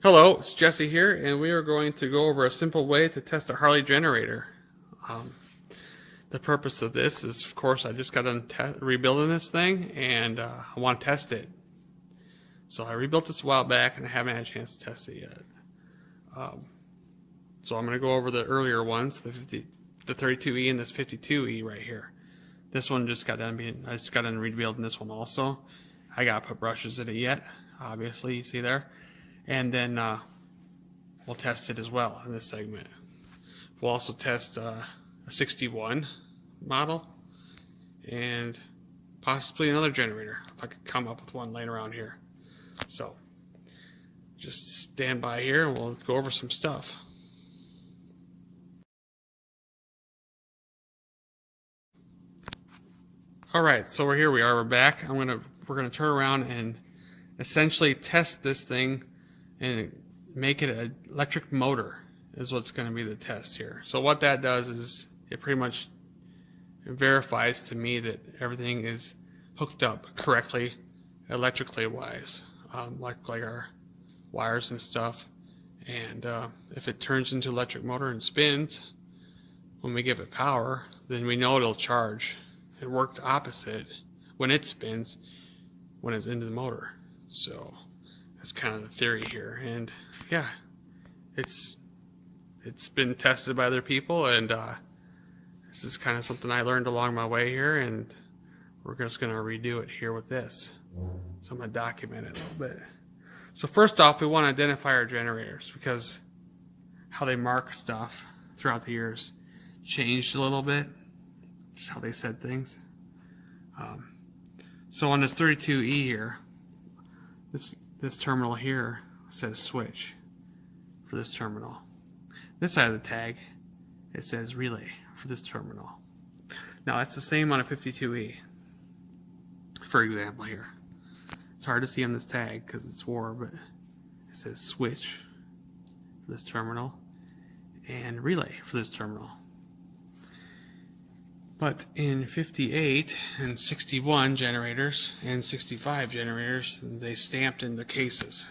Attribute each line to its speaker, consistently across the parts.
Speaker 1: Hello, it's Jesse here, and we are going to go over a simple way to test a Harley generator. Um, the purpose of this is, of course, I just got done rebuilding this thing, and I want to test it. So I rebuilt this a while back, and I haven't had a chance to test it yet. So I'm going to go over the earlier ones, the 32E and this 52E right here. This one just got done I just got done rebuilding this one also. I got to put brushes in it yet, obviously, you see there. And then we'll test it as well in this segment. We'll also test a 61 model and possibly another generator if I could come up with one laying around here. So just stand by here and we'll go over some stuff. All right, so we're back. We're gonna turn around and essentially test this thing and make it an electric motor is what's going to be the test here. So what that does is it pretty much verifies to me that everything is hooked up correctly electrically wise, like our wires and stuff. And if it turns into electric motor and spins when we give it power, then we know it'll charge. It worked opposite when it spins when it's into the motor. So that's kind of the theory here. And yeah, it's been tested by other people, and this is kind of something I learned along my way here, and we're just going to redo it here with this. So I'm going to document it a little bit. So first off, we want to identify our generators because how they mark stuff throughout the years changed a little bit, just how they said things. So on this 32E here, this terminal here says switch for this terminal. This side of the tag, it says relay for this terminal. Now that's the same on a 52E, for example here. It's hard to see on this tag because it's war, but it says switch for this terminal and relay for this terminal. But in 58 and 61 generators and 65 generators, they stamped in the cases.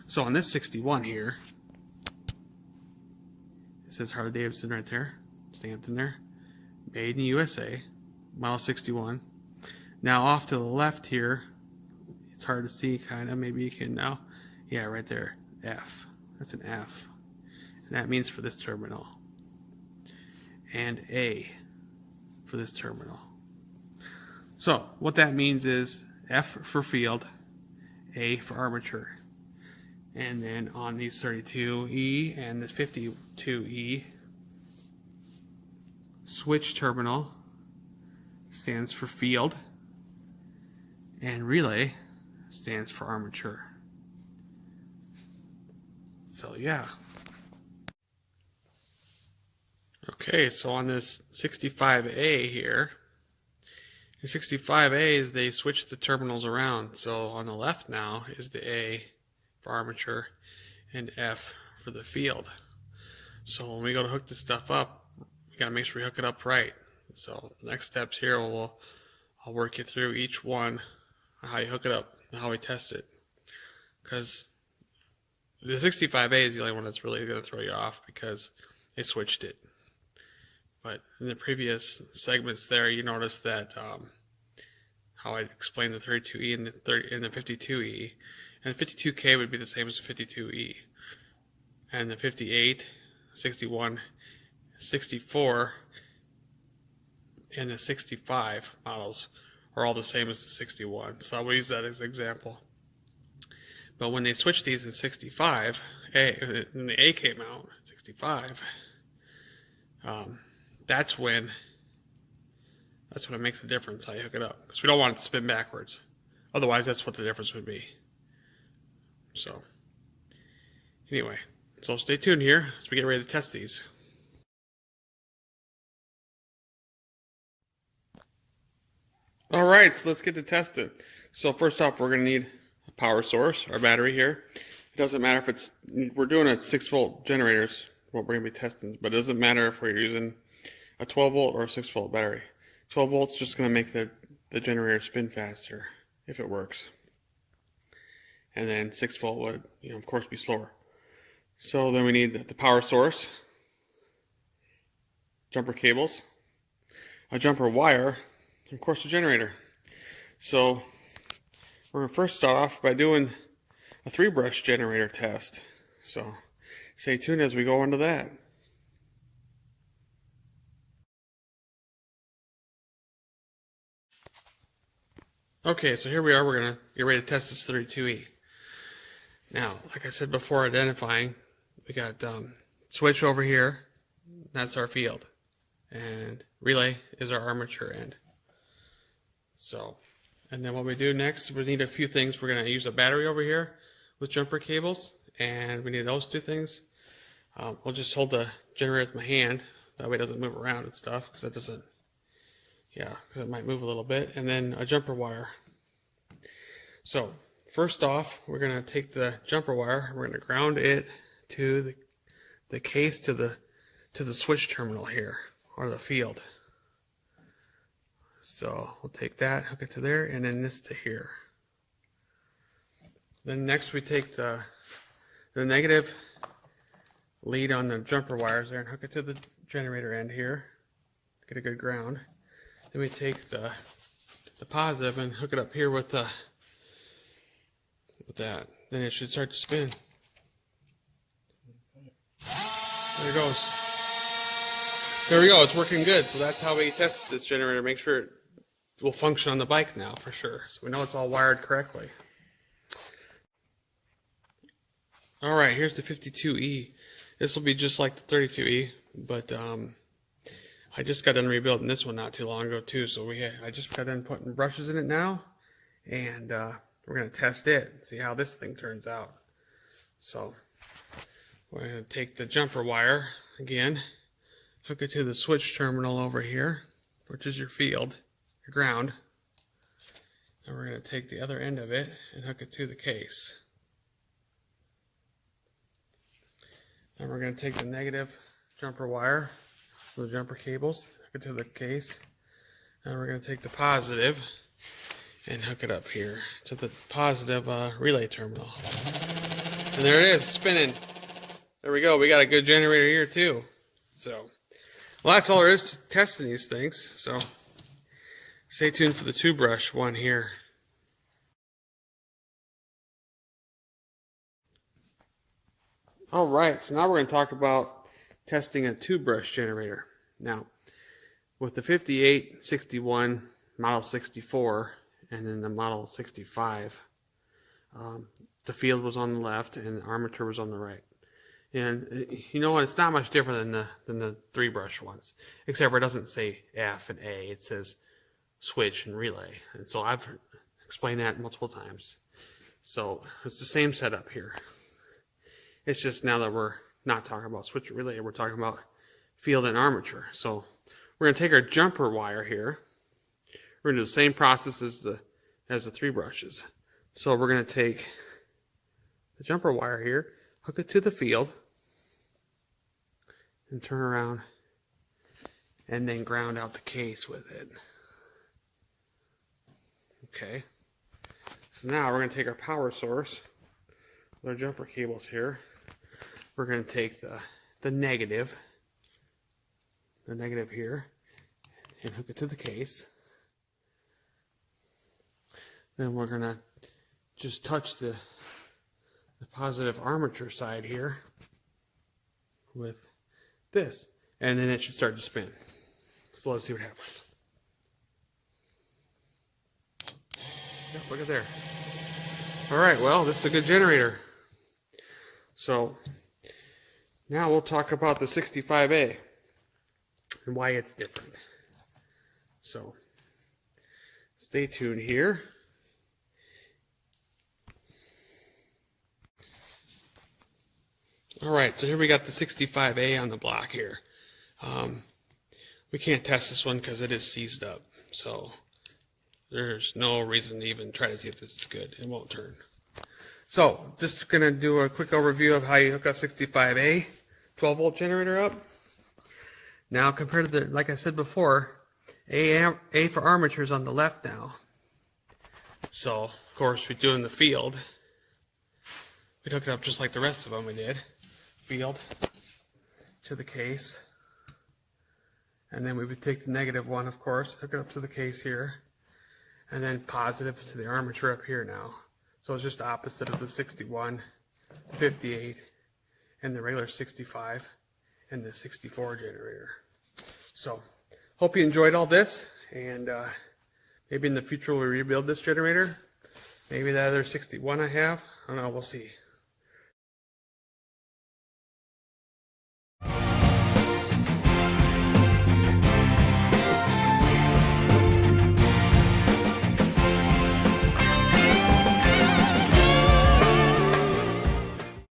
Speaker 1: So on this 61 here, it says Harley Davidson right there, stamped in there, made in the USA, model 61. Now off to the left here, it's hard to see kind of, maybe you can now, yeah, right there, F, that's an F. And that means for this terminal. And A for this terminal. So what that means is F for field, A for armature. And then on these 32E and this 52E, switch terminal stands for field, and relay stands for armature. So yeah. Okay, so on this 65A here, in 65As they switch the terminals around. So on the left now is the A for armature and F for the field. So when we go to hook this stuff up, we gotta make sure we hook it up right. So the next steps here, I'll work you through each one, how you hook it up, and how we test it. Because the 65A is the only one that's really gonna throw you off because they switched it. But in the previous segments there, you noticed that how I explained the 32E and the 52E. And the 52K would be the same as the 52E. And the 58, 61, 64, and the 65 models are all the same as the 61. So I will use that as an example. But when they switched these in 65, when the A came out, 65, that's when it makes a difference how you hook it up, because we don't want it to spin backwards. Otherwise, that's what the difference would be. So anyway, so stay tuned here as we get ready to test these. All right, so let's get to testing. So first off, we're going to need a power source, our battery here. It doesn't matter if we're doing a 6-volt generators, what we're going to be testing, but it doesn't matter if we're using a 12-volt or a 6-volt battery. 12 volts is just going to make the generator spin faster if it works. and then 6 volt would, of course, be slower. So then we need the power source, jumper cables, a jumper wire, and of course a generator. So we're going to first start off by doing a 3-brush generator test. So stay tuned as we go into that. Okay, so here we are. We're going to get ready to test this 32E. Now, like I said before, identifying, we got switch over here. That's our field. And relay is our armature end. So, and then what we do next, we need a few things. We're going to use a battery over here with jumper cables, and we need those 2 things. We'll just hold the generator with my hand. That way it doesn't move around and stuff, because it doesn't, because it might move a little bit. And then a jumper wire. So, first off, we're going to take the jumper wire, we're going to ground it to the case to the switch terminal here, or the field. So we'll take that, hook it to there, and then this to here. Then next we take the negative lead on the jumper wires there and hook it to the generator end here, get a good ground. Then we take the positive and hook it up here with that. Then it should start to spin. There it goes. There we go, it's working good. So that's how we test this generator. Make sure it will function on the bike now for sure. So we know it's all wired correctly. Alright, here's the 52E. This will be just like the 32E, but I just got done rebuilding this one not too long ago too. So I just got done putting brushes in it now, and we're going to test it and see how this thing turns out. So we're going to take the jumper wire again, hook it to the switch terminal over here, which is your field, your ground. And we're going to take the other end of it and hook it to the case. Then we're going to take the negative jumper wire, the jumper cables, hook it to the case. And we're going to take the positive and hook it up here to the positive relay terminal. And there it is, spinning. There we go, we got a good generator here too. So, well, that's all there is to testing these things. So, stay tuned for the 2-brush one here. Alright, so now we're going to talk about testing a 2-brush generator. Now, with the 58, 61, Model 64, and then the Model 65, the field was on the left and the armature was on the right. And you know what, it's not much different than the 3-brush ones, except for it doesn't say F and A, it says switch and relay. And so I've explained that multiple times. So it's the same setup here. It's just now that we're not talking about switch and relay, we're talking about field and armature. So we're going to take our jumper wire here. We're going to do the same process as the 3 brushes. So we're going to take the jumper wire here, hook it to the field, and turn around and then ground out the case with it. Okay. So now we're going to take our power source with our jumper cables here. We're going to take the negative here, and hook it to the case. Then we're going to just touch the positive armature side here with this, and then it should start to spin. So let's see what happens. Yep, look at there. Alright, well, this is a good generator. So now we'll talk about the 65A and why it's different. So stay tuned here. Alright, so here we got the 65A on the block here. We can't test this one because it is seized up. So there's no reason to even try to see if this is good. It won't turn. So just going to do a quick overview of how you hook up 65A 12-volt generator up. Now compared to like I said before, A for armature is on the left now. So of course we do in the field. We'd hook it up just like the rest of them we did. Field to the case. And then we would take the negative one, of course, hook it up to the case here. And then positive to the armature up here now. So it's just opposite of the 61, the 58, and the regular 65, and the 64 generator. So, hope you enjoyed all this, and maybe in the future we'll rebuild this generator. Maybe that other 61 I have. I don't know, we'll see.